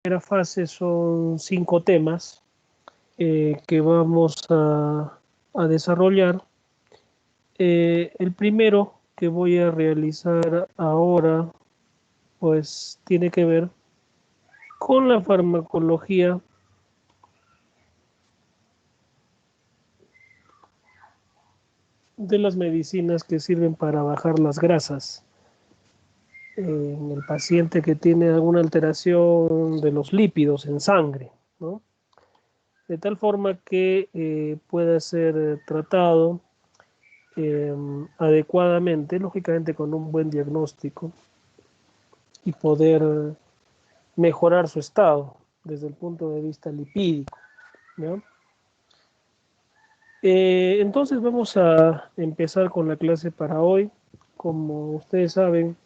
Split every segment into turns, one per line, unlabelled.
primera fase son 5 temas que vamos a desarrollar. El primero que voy a realizar ahora, pues tiene que ver con la farmacología de las medicinas que sirven para bajar las grasas en el paciente que tiene alguna alteración de los lípidos en sangre, ¿no? De tal forma que pueda ser tratado eh, adecuadamente, lógicamente con un buen diagnóstico y poder mejorar su estado desde el punto de vista lipídico, ¿no? Entonces vamos a empezar con la clase para hoy. Como ustedes saben,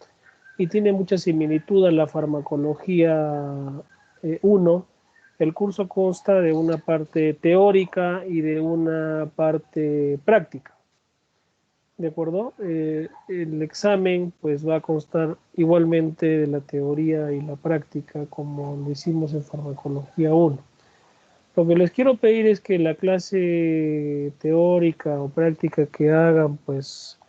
y tiene mucha similitud a la farmacología 1, el curso consta de una parte teórica y de una parte práctica. ¿De acuerdo? El examen pues va a constar igualmente de la teoría y la práctica como lo hicimos en farmacología 1. Lo que les quiero pedir es que la clase teórica o práctica que hagan pues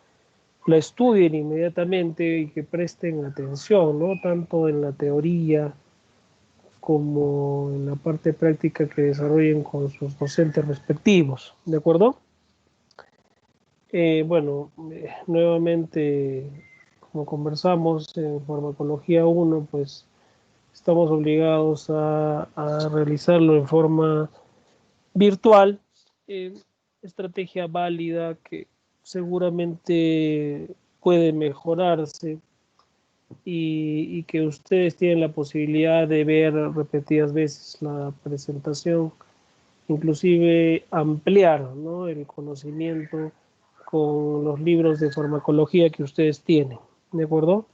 la estudien inmediatamente y que presten atención, ¿no? Tanto en la teoría como en la parte práctica que desarrollen con sus docentes respectivos, ¿de acuerdo? Nuevamente, como conversamos en farmacología 1, pues estamos obligados a realizarlo en forma virtual, eh, estrategia válida que seguramente puede mejorarse y que ustedes tienen la posibilidad de ver repetidas veces la presentación, inclusive ampliar, ¿no?, el conocimiento con los libros de farmacología que ustedes tienen, ¿de acuerdo?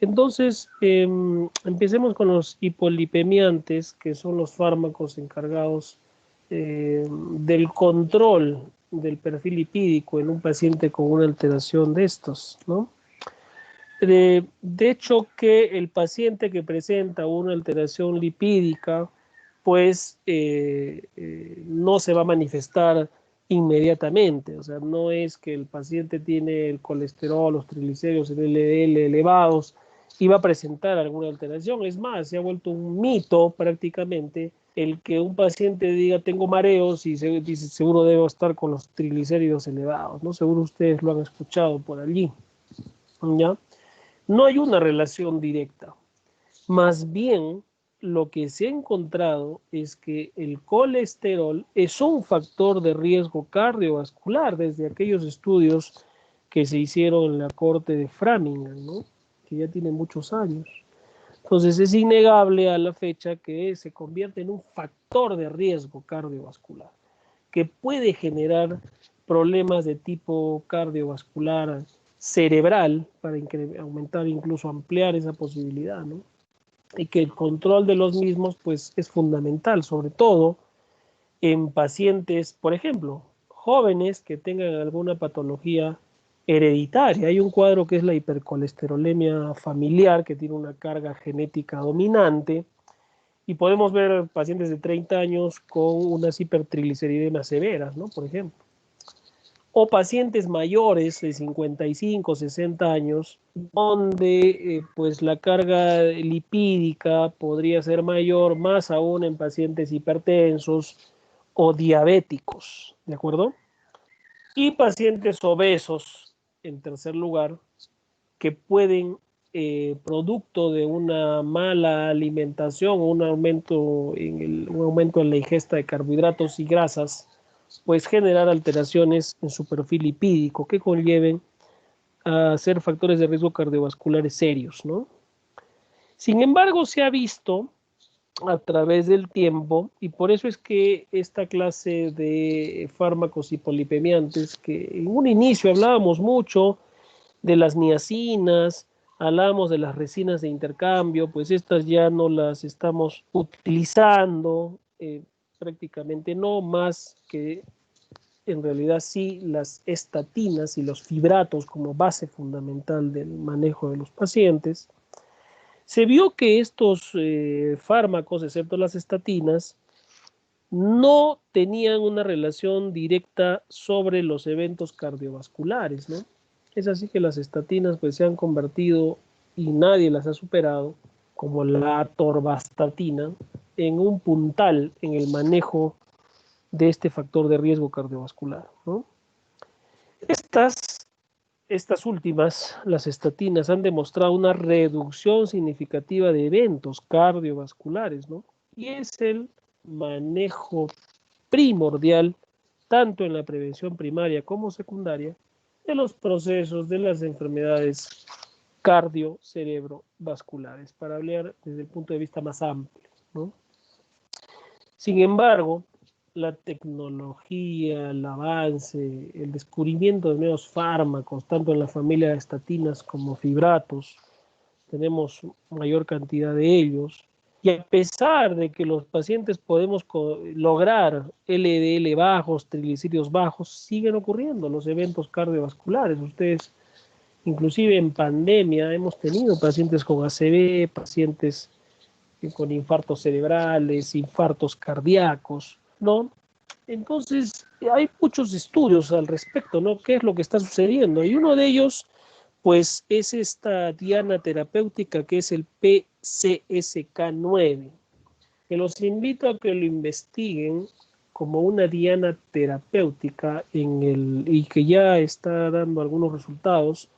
Entonces, empecemos con los hipolipemiantes, que son los fármacos encargados del control del perfil lipídico en un paciente con una alteración de estos, ¿no? De hecho, que el paciente que presenta una alteración lipídica, pues no se va a manifestar inmediatamente. O sea, no es que el paciente tiene el colesterol, los triglicéridos, el LDL elevados y va a presentar alguna alteración. Es más, se ha vuelto un mito prácticamente el que un paciente diga tengo mareos y se dice seguro debo estar con los triglicéridos elevados, ¿no? Seguro ustedes lo han escuchado por allí, ¿ya? No hay una relación directa. Más bien, lo que se ha encontrado es que el colesterol es un factor de riesgo cardiovascular desde aquellos estudios que se hicieron en la corte de Framingham, ¿no?, que ya tiene muchos años. Entonces es innegable a la fecha que se convierte en un factor de riesgo cardiovascular que puede generar problemas de tipo cardiovascular cerebral para aumentar, incluso ampliar esa posibilidad, ¿no? Y que el control de los mismos pues es fundamental, sobre todo en pacientes, por ejemplo, jóvenes que tengan alguna patología hereditaria. Hay un cuadro que es la hipercolesterolemia familiar, que tiene una carga genética dominante, y podemos ver pacientes de 30 años con unas hipertrigliceridemas severas, ¿no?, por ejemplo. O pacientes mayores de 55, 60 años, donde pues la carga lipídica podría ser mayor, más aún en pacientes hipertensos o diabéticos, ¿de acuerdo? Y pacientes obesos, en tercer lugar, que pueden, producto de una mala alimentación o un aumento en la ingesta de carbohidratos y grasas, pues generar alteraciones en su perfil lipídico que conlleven a ser factores de riesgo cardiovasculares serios, ¿no? Sin embargo, se ha visto a través del tiempo, y por eso es que esta clase de fármacos hipolipemiantes, que en un inicio hablábamos mucho de las niacinas, hablamos de las resinas de intercambio, pues estas ya no las estamos utilizando, prácticamente no, más que en realidad sí las estatinas y los fibratos como base fundamental del manejo de los pacientes. Se vio que estos fármacos, excepto las estatinas, no tenían una relación directa sobre los eventos cardiovasculares, ¿no? Es así que las estatinas pues se han convertido, y nadie las ha superado, como la atorvastatina, en un puntal en el manejo de este factor de riesgo cardiovascular, ¿no? Estas últimas, las estatinas, han demostrado una reducción significativa de eventos cardiovasculares, ¿no? Y es el manejo primordial, tanto en la prevención primaria como secundaria, de los procesos de las enfermedades cardio-cerebrovasculares, para hablar desde el punto de vista más amplio, ¿no? Sin embargo, la tecnología, el avance, el descubrimiento de nuevos fármacos, tanto en la familia de estatinas como fibratos, tenemos mayor cantidad de ellos, y a pesar de que los pacientes podemos lograr LDL bajos, triglicéridos bajos, siguen ocurriendo los eventos cardiovasculares. Ustedes, inclusive en pandemia, hemos tenido pacientes con ACV, pacientes con infartos cerebrales, infartos cardíacos, ¿no? Entonces, hay muchos estudios al respecto, ¿no? ¿Qué es lo que está sucediendo? Y uno de ellos, pues, es esta diana terapéutica que es el PCSK9, que los invito a que lo investiguen como una diana terapéutica y que ya está dando algunos resultados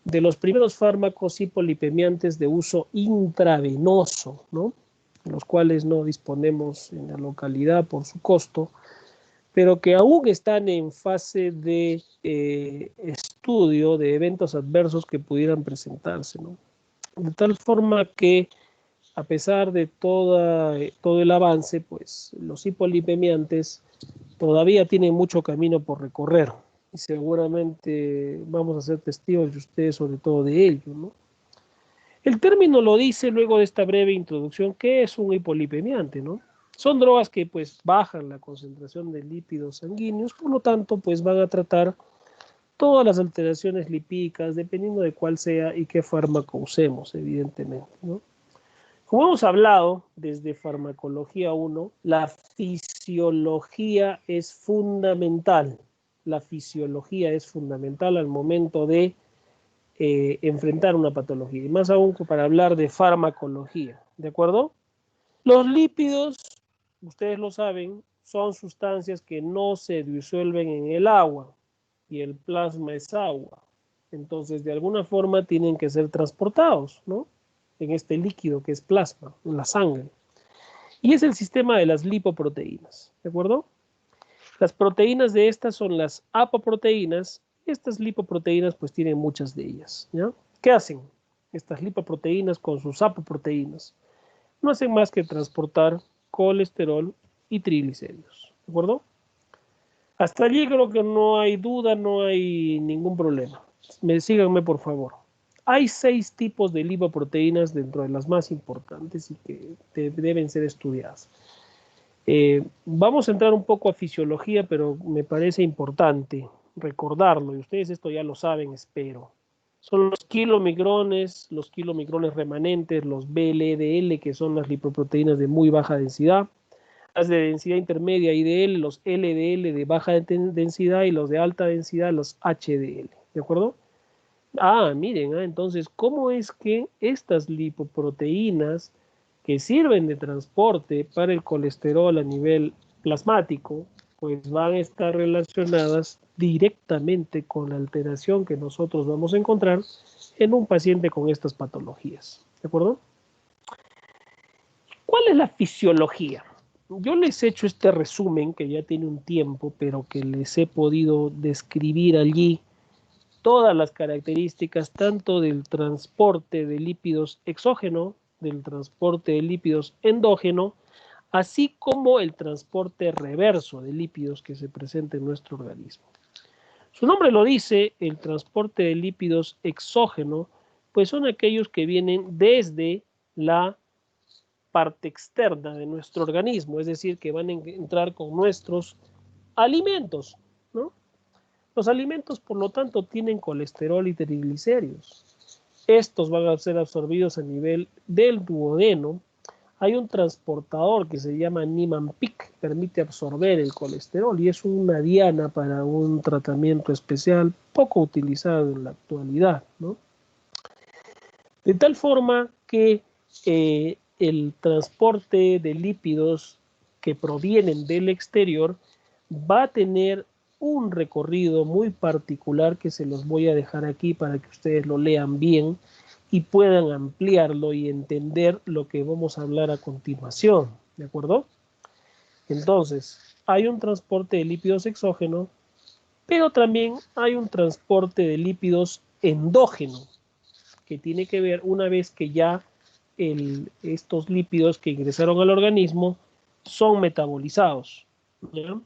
de los primeros fármacos hipolipemiantes de uso intravenoso, ¿no? Los cuales no disponemos en la localidad por su costo, pero que aún están en fase de estudio de eventos adversos que pudieran presentarse, ¿no? De tal forma que, a pesar de todo el avance, pues los hipolipemiantes todavía tienen mucho camino por recorrer, y seguramente vamos a ser testigos de ustedes sobre todo de ello, ¿no? El término lo dice luego de esta breve introducción, ¿qué es un hipolipemiante, no? Son drogas que pues bajan la concentración de lípidos sanguíneos, por lo tanto pues van a tratar todas las alteraciones lipídicas dependiendo de cuál sea y qué fármaco usemos, evidentemente, ¿no? Como hemos hablado desde farmacología 1, la fisiología es fundamental. La fisiología es fundamental al momento de enfrentar una patología, y más aún para hablar de farmacología, ¿de acuerdo? Los lípidos, ustedes lo saben, son sustancias que no se disuelven en el agua, y el plasma es agua. Entonces, de alguna forma tienen que ser transportados, ¿no? En este líquido que es plasma, en la sangre. Y es el sistema de las lipoproteínas, ¿de acuerdo? Las proteínas de estas son las apoproteínas. Estas lipoproteínas pues tienen muchas de ellas, ¿ya? ¿Qué hacen estas lipoproteínas con sus apoproteínas? No hacen más que transportar colesterol y triglicéridos, ¿de acuerdo? Hasta allí creo que no hay duda, no hay ningún problema. Síganme por favor. Hay 6 tipos de lipoproteínas dentro de las más importantes y que deben ser estudiadas. Vamos a entrar un poco a fisiología, pero me parece importante recordarlo, y ustedes esto ya lo saben, espero. Son los kilomicrones remanentes, los VLDL, que son las lipoproteínas de muy baja densidad, las de densidad intermedia IDL, los LDL de baja densidad, y los de alta densidad, los HDL, ¿de acuerdo? Miren, entonces, ¿cómo es que estas lipoproteínas que sirven de transporte para el colesterol a nivel plasmático, pues van a estar relacionadas directamente con la alteración que nosotros vamos a encontrar en un paciente con estas patologías, ¿de acuerdo? ¿Cuál es la fisiología? Yo les he hecho este resumen que ya tiene un tiempo, pero que les he podido describir allí todas las características tanto del transporte de lípidos exógeno, del transporte de lípidos endógeno, así como el transporte reverso de lípidos que se presenta en nuestro organismo. Su nombre lo dice, el transporte de lípidos exógeno, pues son aquellos que vienen desde la parte externa de nuestro organismo, es decir, que van a entrar con nuestros alimentos, ¿no? Los alimentos, por lo tanto, tienen colesterol y triglicéridos. Estos van a ser absorbidos a nivel del duodeno. Hay un transportador que se llama Niemann-Pick, permite absorber el colesterol y es una diana para un tratamiento especial poco utilizado en la actualidad, ¿no? De tal forma que el transporte de lípidos que provienen del exterior va a tener un recorrido muy particular que se los voy a dejar aquí para que ustedes lo lean bien y puedan ampliarlo y entender lo que vamos a hablar a continuación, ¿de acuerdo? Entonces, hay un transporte de lípidos exógeno, pero también hay un transporte de lípidos endógeno, que tiene que ver una vez que ya estos lípidos que ingresaron al organismo son metabolizados, ¿ya?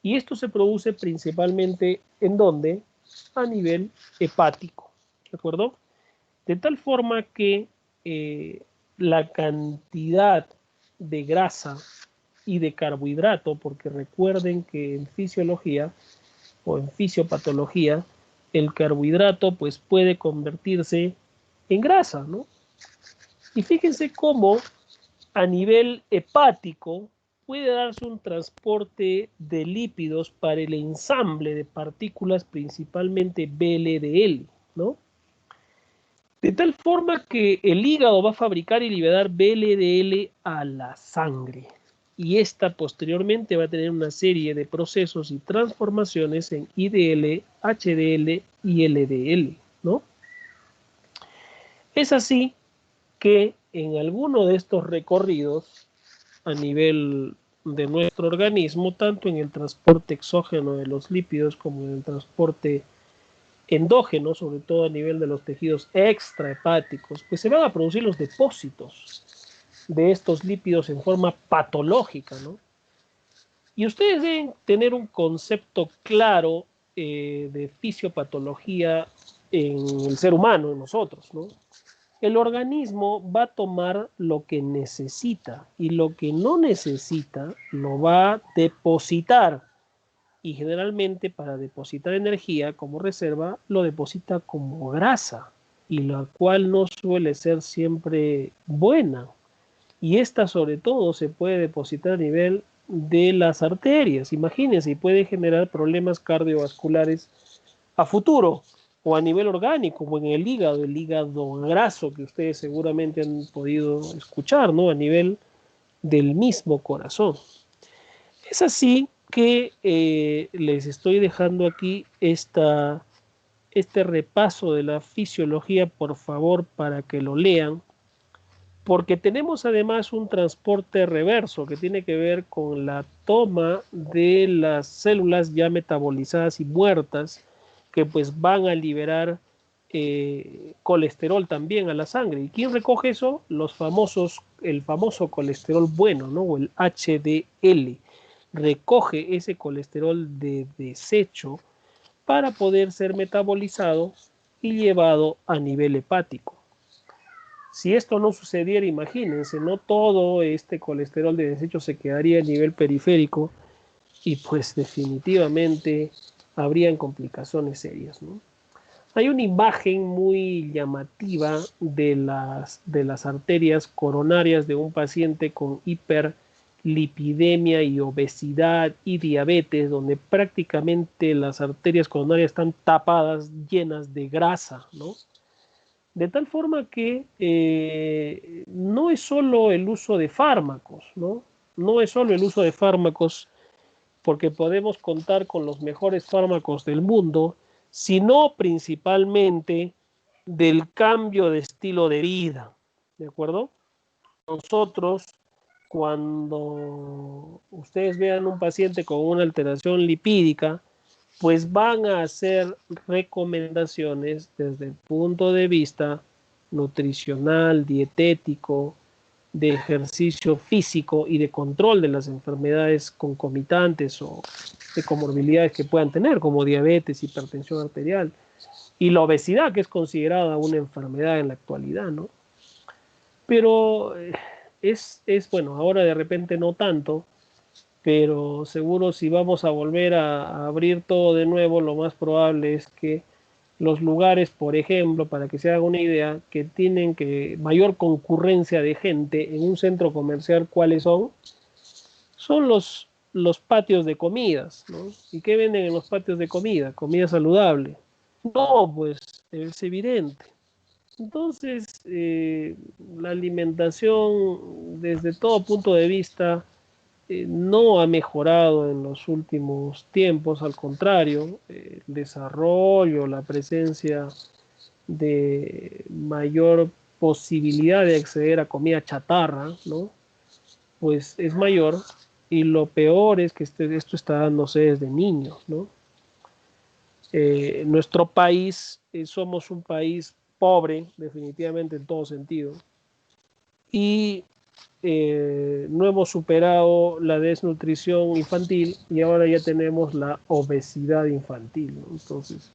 Y esto se produce principalmente ¿en dónde? A nivel hepático, ¿de acuerdo? De tal forma que la cantidad de grasa y de carbohidrato, porque recuerden que en fisiología o en fisiopatología, el carbohidrato pues puede convertirse en grasa, ¿no? Y fíjense cómo a nivel hepático puede darse un transporte de lípidos para el ensamble de partículas principalmente VLDL, ¿no? De tal forma que el hígado va a fabricar y liberar VLDL a la sangre. Y esta posteriormente va a tener una serie de procesos y transformaciones en IDL, HDL y LDL, ¿no? Es así que en alguno de estos recorridos a nivel de nuestro organismo, tanto en el transporte exógeno de los lípidos como en el transporte endógeno, sobre todo a nivel de los tejidos extrahepáticos, pues se van a producir los depósitos de estos lípidos en forma patológica, ¿no? Y ustedes deben tener un concepto claro de fisiopatología en el ser humano, en nosotros, ¿no? El organismo va a tomar lo que necesita y lo que no necesita lo va a depositar. Y generalmente para depositar energía como reserva lo deposita como grasa y la cual no suele ser siempre buena. Y esta sobre todo se puede depositar a nivel de las arterias. Imagínense, y puede generar problemas cardiovasculares a futuro o a nivel orgánico, como en el hígado graso que ustedes seguramente han podido escuchar, ¿no? A nivel del mismo corazón. Es así que les estoy dejando aquí este repaso de la fisiología, por favor, para que lo lean, porque tenemos además un transporte reverso que tiene que ver con la toma de las células ya metabolizadas y muertas que pues van a liberar colesterol también a la sangre. ¿Y quién recoge eso? El famoso colesterol bueno, ¿no? O el HDL. Recoge ese colesterol de desecho para poder ser metabolizado y llevado a nivel hepático. Si esto no sucediera, imagínense, no todo este colesterol de desecho se quedaría a nivel periférico y pues definitivamente habrían complicaciones serias, ¿no? Hay una imagen muy llamativa de las arterias coronarias de un paciente con hiperlipidemia y obesidad y diabetes, donde prácticamente las arterias coronarias están tapadas, llenas de grasa, ¿no? De tal forma que no es solo el uso de fármacos, ¿no? No es solo el uso de fármacos, porque podemos contar con los mejores fármacos del mundo, sino principalmente del cambio de estilo de vida, ¿de acuerdo? Nosotros, cuando ustedes vean un paciente con una alteración lipídica, pues van a hacer recomendaciones desde el punto de vista nutricional, dietético, de ejercicio físico y de control de las enfermedades concomitantes o de comorbilidades que puedan tener, como diabetes, hipertensión arterial y la obesidad, que es considerada una enfermedad en la actualidad, ¿no? Pero bueno, ahora de repente no tanto, pero seguro si vamos a volver a abrir todo de nuevo, lo más probable es que los lugares, por ejemplo, para que se haga una idea, que tienen mayor concurrencia de gente en un centro comercial, ¿cuáles son? Son los patios de comidas, ¿no? ¿Y qué venden en los patios de comida? Comida saludable. No, pues es evidente. Entonces, la alimentación desde todo punto de vista no ha mejorado en los últimos tiempos, al contrario, el desarrollo, la presencia de mayor posibilidad de acceder a comida chatarra, ¿no? Pues es mayor, y lo peor es que esto está dándose desde niños, ¿no? Nuestro país, somos un país pobre, definitivamente en todo sentido, y no hemos superado la desnutrición infantil y ahora ya tenemos la obesidad infantil, ¿no? Entonces,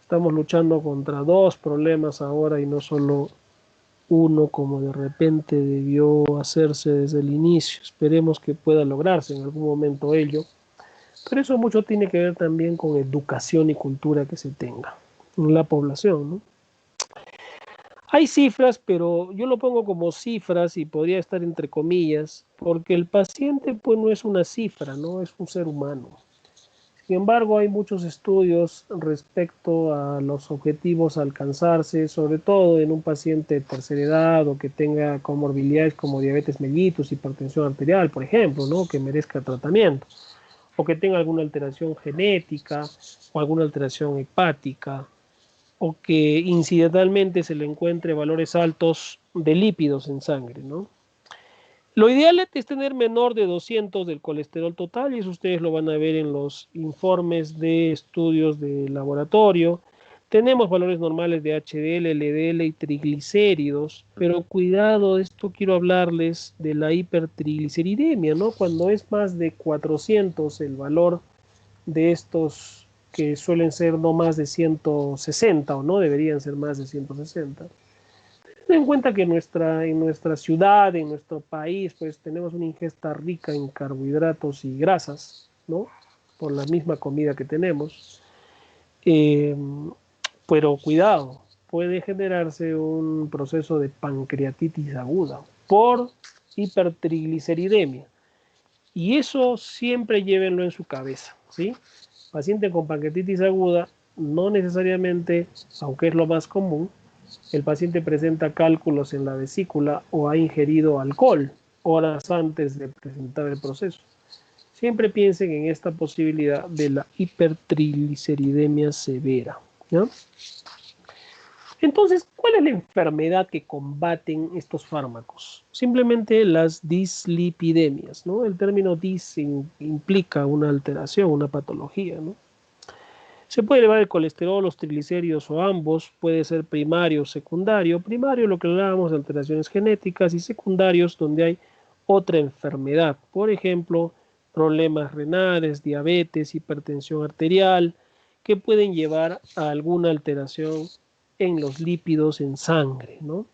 estamos luchando contra dos problemas ahora y no solo uno como de repente debió hacerse desde el inicio. Esperemos que pueda lograrse en algún momento ello. Pero eso mucho tiene que ver también con educación y cultura que se tenga en la población, ¿no? Hay cifras, pero yo lo pongo como cifras y podría estar entre comillas, porque el paciente pues no es una cifra, no es un ser humano. Sin embargo, hay muchos estudios respecto a los objetivos a alcanzarse, sobre todo en un paciente de tercera edad o que tenga comorbilidades como diabetes mellitus, hipertensión arterial, por ejemplo, ¿no? Que merezca tratamiento, o que tenga alguna alteración genética o alguna alteración hepática, o que incidentalmente se le encuentre valores altos de lípidos en sangre, ¿no? Lo ideal es tener menor de 200 del colesterol total, y eso ustedes lo van a ver en los informes de estudios de laboratorio. Tenemos valores normales de HDL, LDL y triglicéridos, pero cuidado, esto quiero hablarles de la hipertrigliceridemia, ¿no? Cuando es más de 400 el valor de estos, que suelen ser no más de 160 o no deberían ser más de 160. Ten en cuenta que en nuestra ciudad, en nuestro país, pues tenemos una ingesta rica en carbohidratos y grasas, ¿no? Por la misma comida que tenemos. Eh, pero cuidado, puede generarse un proceso de pancreatitis aguda por hipertrigliceridemia. Y eso siempre llévenlo en su cabeza, ¿sí? Paciente con pancreatitis aguda, no necesariamente, aunque es lo más común, el paciente presenta cálculos en la vesícula o ha ingerido alcohol horas antes de presentar el proceso. Siempre piensen en esta posibilidad de la hipertrigliceridemia severa, ¿ya? Entonces, ¿cuál es la enfermedad que combaten estos fármacos? Simplemente las dislipidemias, ¿no? El término dis implica una alteración, una patología, ¿no? Se puede elevar el colesterol, los triglicéridos o ambos, puede ser primario o secundario. Primario, lo que hablábamos de alteraciones genéticas, y secundarios donde hay otra enfermedad, por ejemplo, problemas renales, diabetes, hipertensión arterial, que pueden llevar a alguna alteración en los lípidos en sangre, ¿no?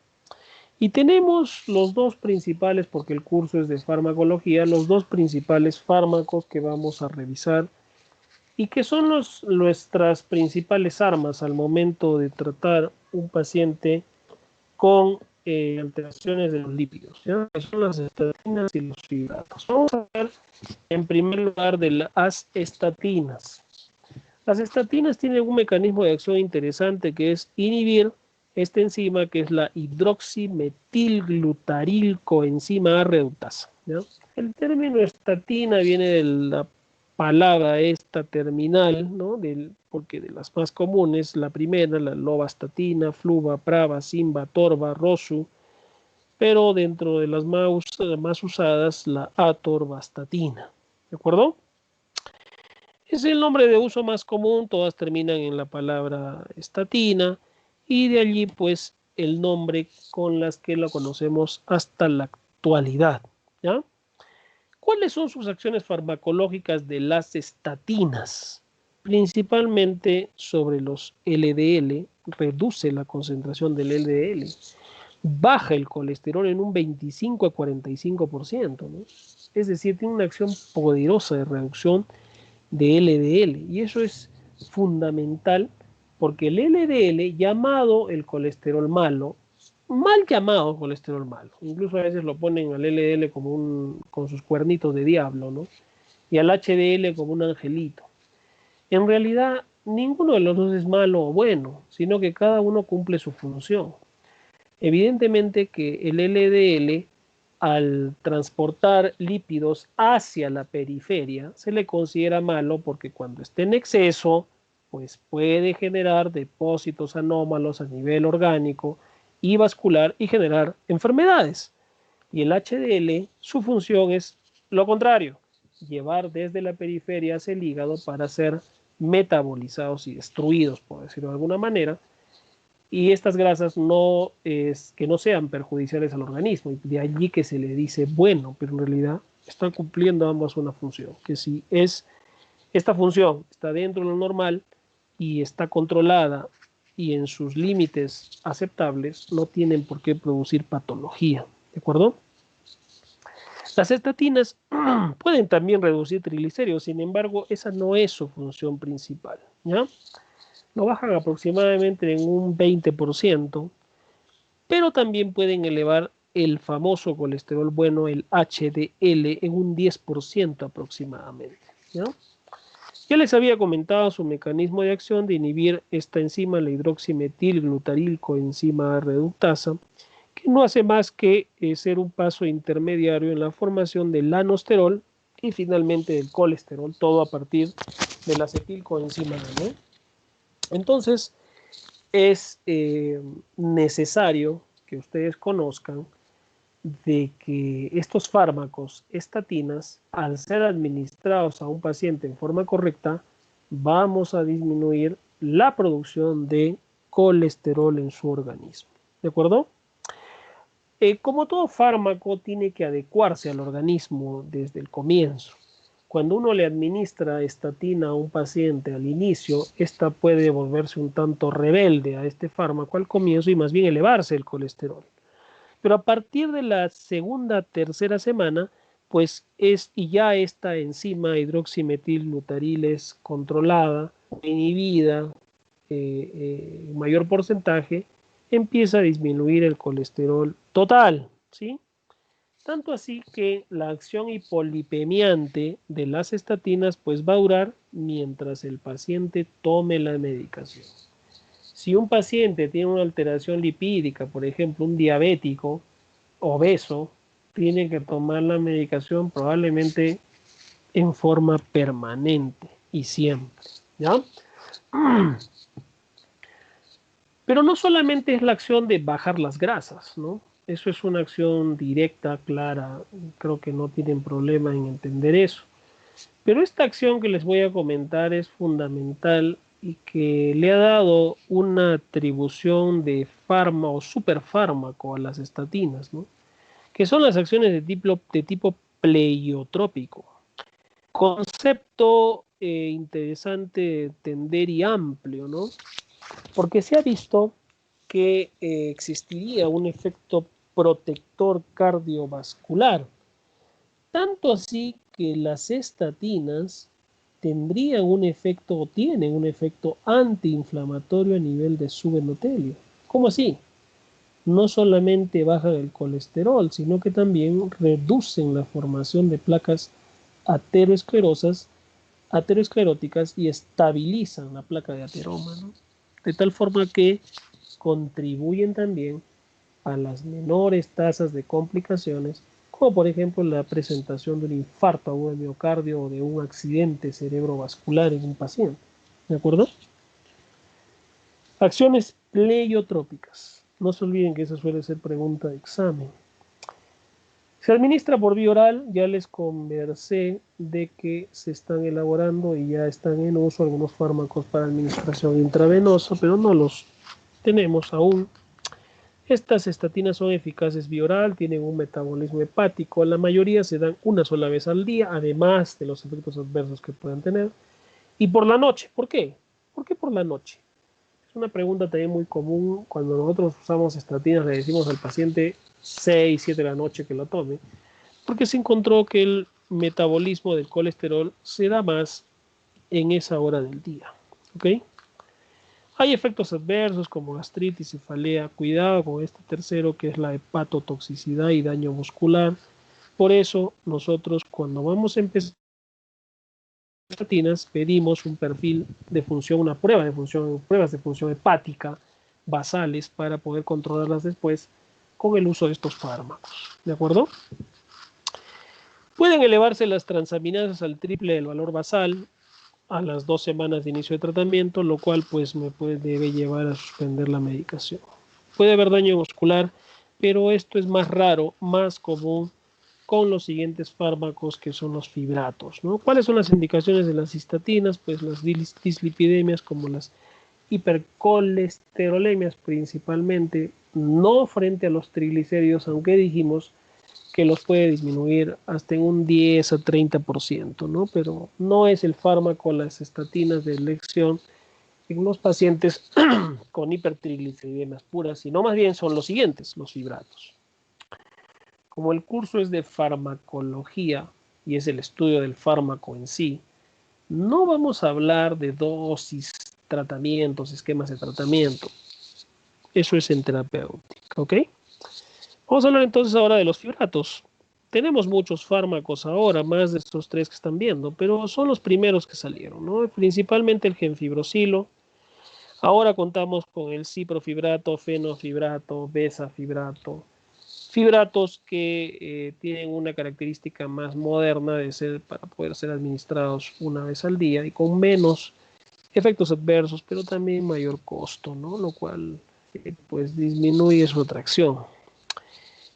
Y tenemos los dos principales, porque el curso es de farmacología, los dos principales fármacos que vamos a revisar y que son nuestras principales armas al momento de tratar un paciente con alteraciones de los lípidos, ¿ya? Que son las estatinas y los fibratos. Vamos a ver en primer lugar de las estatinas. Las estatinas tienen un mecanismo de acción interesante, que es inhibir esta enzima, que es la hidroximetilglutarilcoenzima A reductasa, ¿ya? El término estatina viene de la palabra esta terminal, ¿no? Porque de las más comunes, la primera, la lovastatina, fluva, prava, simba, torva, rosu, pero dentro de las más usadas, la atorvastatina, ¿de acuerdo? Es el nombre de uso más común, todas terminan en la palabra estatina, y de allí pues el nombre con las que la conocemos hasta la actualidad, ¿ya? ¿Cuáles son sus acciones farmacológicas de las estatinas? Principalmente sobre los LDL, reduce la concentración del LDL, baja el colesterol en un 25 a 45%, ¿no? Es decir, tiene una acción poderosa de reducción de LDL, y eso es fundamental porque el LDL, llamado el colesterol malo, mal llamado colesterol malo, incluso a veces lo ponen al LDL como con sus cuernitos de diablo, ¿no? Y al HDL como un angelito. En realidad, ninguno de los dos es malo o bueno, sino que cada uno cumple su función. Evidentemente que el LDL, al transportar lípidos hacia la periferia, se le considera malo porque cuando esté en exceso, pues puede generar depósitos anómalos a nivel orgánico y vascular y generar enfermedades. Y el HDL, su función es lo contrario, llevar desde la periferia hacia el hígado para ser metabolizados y destruidos, por decirlo de alguna manera, y estas grasas no es que no sean perjudiciales al organismo, y de allí que se le dice bueno, pero en realidad están cumpliendo ambas una función, que si es esta función está dentro de lo normal y está controlada y en sus límites aceptables, no tienen por qué producir patología, ¿de acuerdo? Las estatinas pueden también reducir triglicéridos, sin embargo, esa no es su función principal, ¿ya? Lo bajan aproximadamente en un 20%, pero también pueden elevar el famoso colesterol bueno, el HDL, en un 10% aproximadamente, ¿ya? Ya les había comentado su mecanismo de acción de inhibir esta enzima, la hidroximetilglutaril coenzima reductasa, que no hace más que ser un paso intermediario en la formación del lanosterol y finalmente del colesterol, todo a partir de la acetilcoenzima A, ¿no? Entonces, es necesario que ustedes conozcan de que estos fármacos, estatinas, al ser administrados a un paciente en forma correcta, vamos a disminuir la producción de colesterol en su organismo. ¿De acuerdo? Como todo fármaco, tiene que adecuarse al organismo desde el comienzo. Cuando uno le administra estatina a un paciente al inicio, esta puede volverse un tanto rebelde a este fármaco al comienzo y más bien elevarse el colesterol. Pero a partir de la segunda, tercera semana, pues y ya esta enzima hidroximetilglutaril es controlada, inhibida en mayor porcentaje, empieza a disminuir el colesterol total, ¿sí? Tanto así que la acción hipolipemiante de las estatinas pues va a durar mientras el paciente tome la medicación. Si un paciente tiene una alteración lipídica, por ejemplo, un diabético obeso, tiene que tomar la medicación probablemente en forma permanente y siempre, ¿ya? Pero no solamente es la acción de bajar las grasas, ¿no? Eso es una acción directa, clara, creo que no tienen problema en entender eso. Pero esta acción que les voy a comentar es fundamental y que le ha dado una atribución de fármaco o superfármaco a las estatinas, ¿no? Que son las acciones de tipo pleiotrópico. Concepto interesante, entender y amplio, ¿no? Porque se ha visto que existiría un efecto protector cardiovascular, tanto así que las estatinas tendrían un efecto o tienen un efecto antiinflamatorio a nivel de subendotelio. ¿Cómo así? No solamente bajan el colesterol, sino que también reducen la formación de placas ateroscleróticas y estabilizan la placa de ateroma, ¿no? De tal forma que contribuyen también a las menores tasas de complicaciones, como por ejemplo la presentación de un infarto agudo de miocardio o de un accidente cerebrovascular en un paciente. ¿De acuerdo? Acciones pleiotrópicas. No se olviden que esa suele ser pregunta de examen. Se administra por vía oral, ya les conversé de que se están elaborando y ya están en uso algunos fármacos para administración intravenosa, pero no los tenemos aún. Estas estatinas son eficaces vía oral, tienen un metabolismo hepático, la mayoría se dan una sola vez al día, además de los efectos adversos que puedan tener. Y por la noche, ¿por qué? ¿Por qué por la noche? Es una pregunta también muy común. Cuando nosotros usamos estatinas le decimos al paciente 6, 7 de la noche que lo tome, porque se encontró que el metabolismo del colesterol se da más en esa hora del día. ¿Ok? Hay efectos adversos como gastritis, cefalea. Cuidado con este tercero, que es la hepatotoxicidad y daño muscular. Por eso nosotros, cuando vamos a empezar estatinas, pedimos un perfil de función, una prueba de función, pruebas de función hepática basales para poder controlarlas después con el uso de estos fármacos. ¿De acuerdo? Pueden elevarse las transaminasas al triple del valor basal a las 2 semanas de inicio de tratamiento, lo cual pues debe llevar a suspender la medicación. Puede haber daño muscular, pero esto es más raro, más común con los siguientes fármacos, que son los fibratos, ¿no? ¿Cuáles son las indicaciones de las cistatinas? Pues las dislipidemias, como las hipercolesterolemias principalmente, no frente a los triglicéridos, aunque dijimos que los puede disminuir hasta en un 10 a 30%, ¿no? Pero no es el fármaco, las estatinas de elección en los pacientes con hipertrigliceridemias puras, sino más bien son los siguientes, los fibratos. Como el curso es de farmacología y es el estudio del fármaco en sí, no vamos a hablar de dosis, tratamientos, esquemas de tratamiento. Eso es en terapéutica, ¿ok? Vamos a hablar entonces ahora de los fibratos. Tenemos muchos fármacos ahora, más de estos tres que están viendo, pero son los primeros que salieron, ¿no? Principalmente el gemfibrosilo. Ahora contamos con el ciprofibrato, fenofibrato, bezafibrato, fibratos que tienen una característica más moderna de ser para poder ser administrados una vez al día y con menos efectos adversos, pero también mayor costo, ¿no? Lo cual pues disminuye su atracción.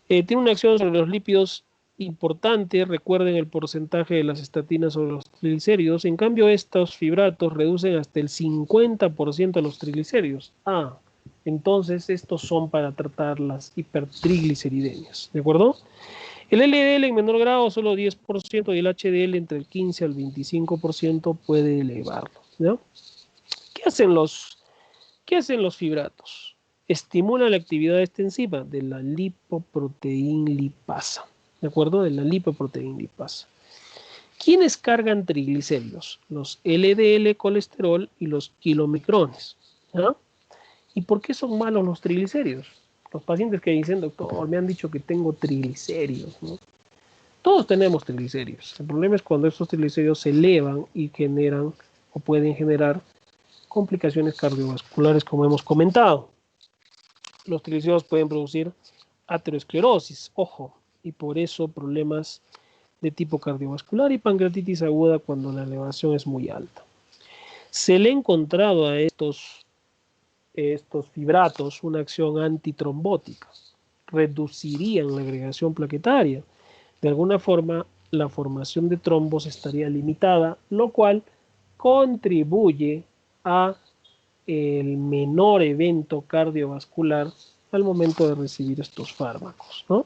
Tiene una acción sobre los lípidos importante. Recuerden el porcentaje de las estatinas sobre los triglicéridos. En cambio, estos fibratos reducen hasta el 50% de los triglicéridos. Entonces estos son para tratar las hipertrigliceridemias, ¿de acuerdo? El LDL en menor grado solo 10% y el HDL entre el 15 al 25% puede elevarlo, ¿no? ¿Qué hacen los fibratos? Estimulan la actividad de esta enzima de la lipoproteína lipasa, ¿de acuerdo? De la lipoproteína lipasa. ¿Quiénes cargan triglicéridos? Los LDL colesterol y los kilomicrones, ¿no? ¿Y por qué son malos los triglicéridos? Los pacientes que dicen, doctor, me han dicho que tengo triglicéridos, ¿no? Todos tenemos triglicéridos. El problema es cuando estos triglicéridos se elevan y generan o pueden generar complicaciones cardiovasculares, como hemos comentado. Los triglicéridos pueden producir aterosclerosis, ojo, y por eso problemas de tipo cardiovascular y pancreatitis aguda cuando la elevación es muy alta. Se le ha encontrado a estos fibratos una acción antitrombótica. Reducirían la agregación plaquetaria. De alguna forma, la formación de trombos estaría limitada, lo cual contribuye a el menor evento cardiovascular al momento de recibir estos fármacos, ¿no?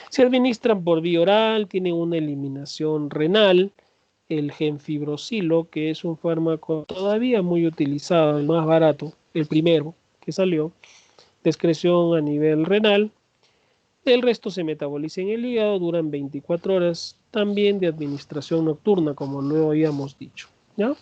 Se administran por vía oral, tienen una eliminación renal. El gemfibrosilo, que es un fármaco todavía muy utilizado, el más barato, el primero que salió, de excreción a nivel renal. El resto se metaboliza en el hígado, duran 24 horas, también de administración nocturna, como lo habíamos dicho, ¿ya?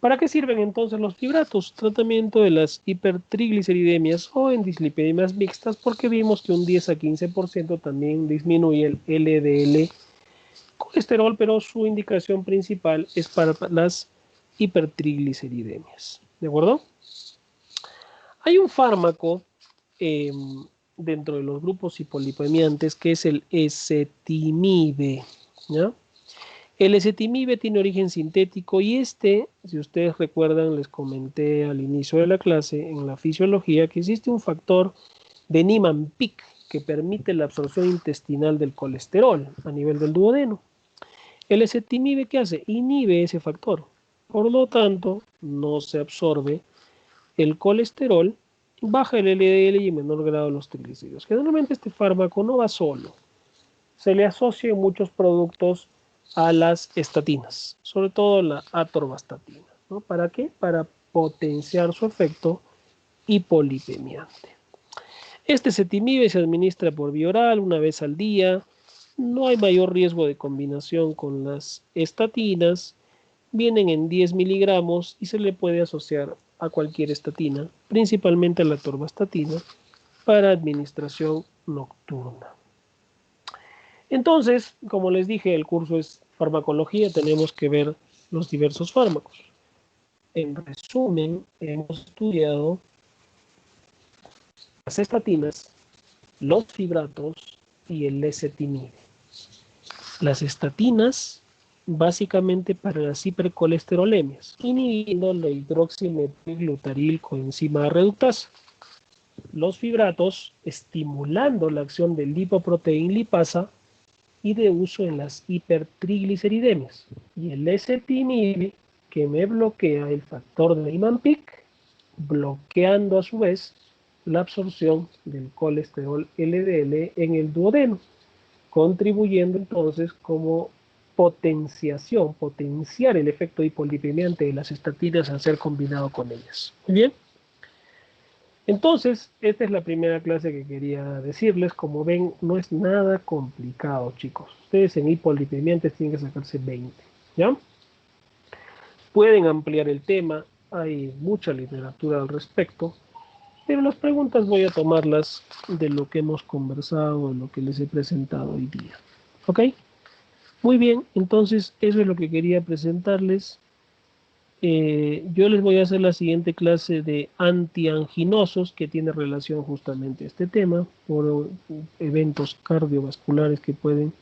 ¿Para qué sirven entonces los fibratos? Tratamiento de las hipertrigliceridemias o en dislipidemias mixtas, porque vimos que un 10 a 15% también disminuye el LDL colesterol, pero su indicación principal es para las hipertrigliceridemias. ¿De acuerdo? Hay un fármaco dentro de los grupos hipolipemiantes que es el ezetimibe, ¿ya? El ezetimibe tiene origen sintético y si ustedes recuerdan, les comenté al inicio de la clase en la fisiología que existe un factor de Niemann-Pick que permite la absorción intestinal del colesterol a nivel del duodeno. El ezetimibe, ¿qué hace? Inhibe ese factor. Por lo tanto, no se absorbe el colesterol, baja el LDL y en menor grado los triglicéridos. Generalmente este fármaco no va solo. Se le asocia en muchos productos a las estatinas, sobre todo la atorvastatina, ¿no? ¿Para qué? Para potenciar su efecto hipolipemiante. Este ezetimibe se administra por vía oral una vez al día. No hay mayor riesgo de combinación con las estatinas. Vienen en 10 miligramos y se le puede asociar a cualquier estatina, principalmente a la atorvastatina, para administración nocturna. Entonces, como les dije, el curso es farmacología, tenemos que ver los diversos fármacos. En resumen, hemos estudiado las estatinas, los fibratos y el lecitinib. Las estatinas, básicamente para las hipercolesterolemias, inhibiendo la hidroximetilglutaril coenzima reductasa. Los fibratos, estimulando la acción del lipoproteína lipasa y de uso en las hipertrigliceridemias. Y el lecitinib, que me bloquea el factor de Niemann-Pick, bloqueando a su vez la absorción del colesterol LDL en el duodeno, contribuyendo entonces como potenciar el efecto hipolipemiante de las estatinas al ser combinado con ellas. Muy bien. Entonces, esta es la primera clase que quería decirles. Como ven, no es nada complicado, chicos. Ustedes en hipolipemiantes tienen que sacarse 20, ¿ya? Pueden ampliar el tema, hay mucha literatura al respecto, pero las preguntas voy a tomarlas de lo que hemos conversado, de lo que les he presentado hoy día. ¿Ok? Muy bien, entonces eso es lo que quería presentarles. Yo les voy a hacer la siguiente clase de antianginosos que tiene relación justamente a este tema por eventos cardiovasculares que pueden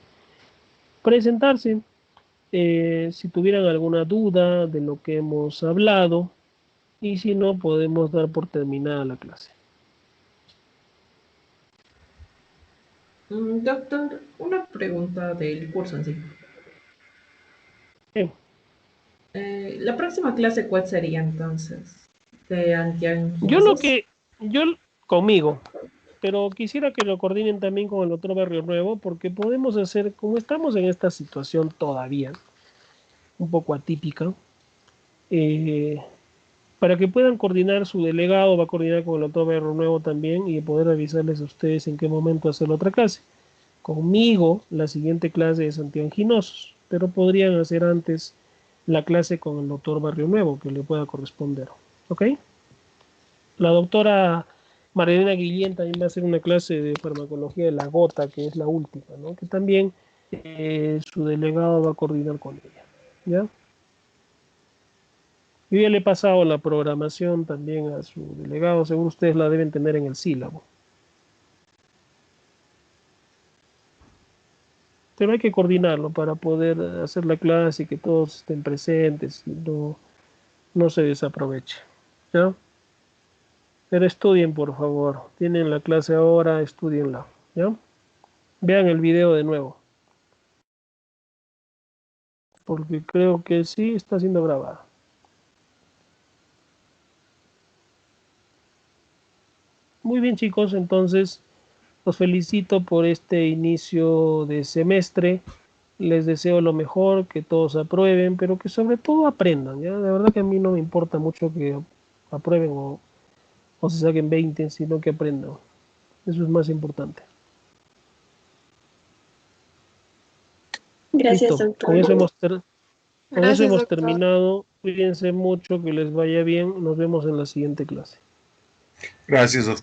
presentarse. Si tuvieran alguna duda de lo que hemos hablado y si no podemos dar por terminada la clase.
Doctor, una pregunta del curso en sí. La próxima clase, ¿cuál sería entonces? De antianginosos.
Yo conmigo, pero quisiera que lo coordinen también con el otro Barrio Nuevo, porque podemos hacer, como estamos en esta situación todavía, un poco atípica, para que puedan coordinar su delegado, va a coordinar con el otro Barrio Nuevo también y poder avisarles a ustedes en qué momento hacer la otra clase. Conmigo, la siguiente clase es antianginosos, pero podrían hacer antes la clase con el doctor Barrio Nuevo, que le pueda corresponder. ¿Ok? La doctora Marilena Guillén también va a hacer una clase de farmacología de la gota, que es la última, ¿no? Que también su delegado va a coordinar con ella. ¿Ya? Yo ya le he pasado la programación también a su delegado, seguro ustedes la deben tener en el sílabo. Pero hay que coordinarlo para poder hacer la clase y que todos estén presentes y no se desaproveche. ¿Ya? Pero estudien, por favor. Tienen la clase ahora, estudienla. ¿Ya? Vean el video de nuevo. Porque creo que sí está siendo grabada. Muy bien, chicos, entonces los felicito por este inicio de semestre. Les deseo lo mejor, que todos aprueben, pero que sobre todo aprendan, ¿ya? De verdad que a mí no me importa mucho que aprueben o se saquen 20, sino que aprendan. Eso es más importante.
Gracias,
Listo,
doctor.
con eso
Gracias,
hemos
doctor.
terminado. Cuídense mucho, que les vaya bien. Nos vemos en la siguiente clase.
Gracias, doctor.